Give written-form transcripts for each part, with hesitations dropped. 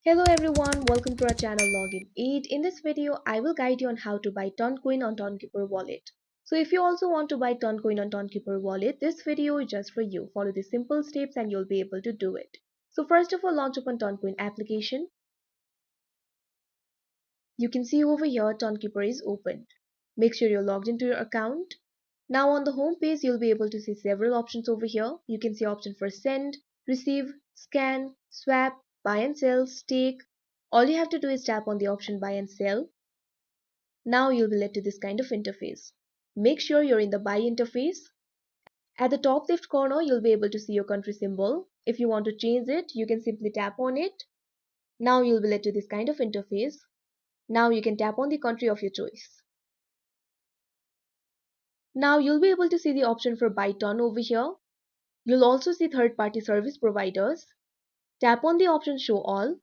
Hello everyone, welcome to our channel Login 8. In this video, I will guide you on how to buy Toncoin on Tonkeeper wallet. So if you also want to buy Toncoin on Tonkeeper wallet, this video is just for you. Follow the simple steps and you'll be able to do it. So first of all, launch open Toncoin application. You can see over here Tonkeeper is opened. Make sure you're logged into your account. Now on the home page, you'll be able to see several options over here. You can see option for send, receive, scan, swap, buy and sell, stake. All you have to do is tap on the option buy and sell. Now you'll be led to this kind of interface. Make sure you're in the buy interface. At the top left corner, you'll be able to see your country symbol. If you want to change it, you can simply tap on it. Now you'll be led to this kind of interface. Now you can tap on the country of your choice. Now you'll be able to see the option for buy ton over here. You'll also see third-party service providers. Tap on the option show all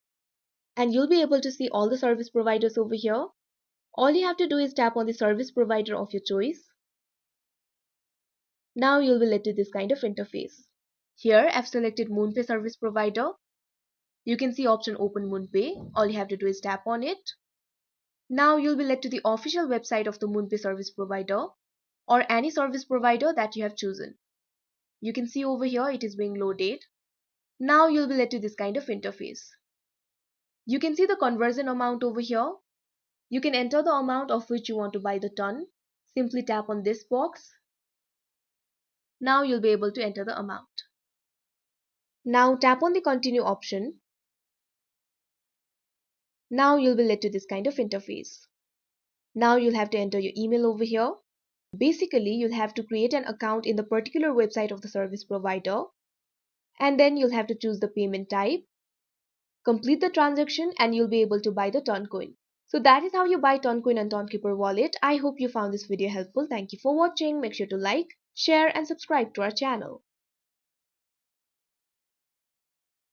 and you'll be able to see all the service providers over here. All you have to do is tap on the service provider of your choice. Now you'll be led to this kind of interface. Here I've selected MoonPay service provider. You can see option open MoonPay. All you have to do is tap on it. Now you'll be led to the official website of the MoonPay service provider or any service provider that you have chosen. You can see over here it is being loaded. Now you'll be led to this kind of interface. You can see the conversion amount over here. You can enter the amount of which you want to buy the ton. Simply tap on this box. Now you'll be able to enter the amount. Now tap on the continue option. Now you'll be led to this kind of interface. Now you'll have to enter your email over here. Basically, you'll have to create an account in the particular website of the service provider. And then you'll have to choose the payment type. Complete the transaction and you'll be able to buy the Toncoin. So that is how you buy Toncoin on Tonkeeper wallet. I hope you found this video helpful. Thank you for watching. Make sure to like, share and subscribe to our channel.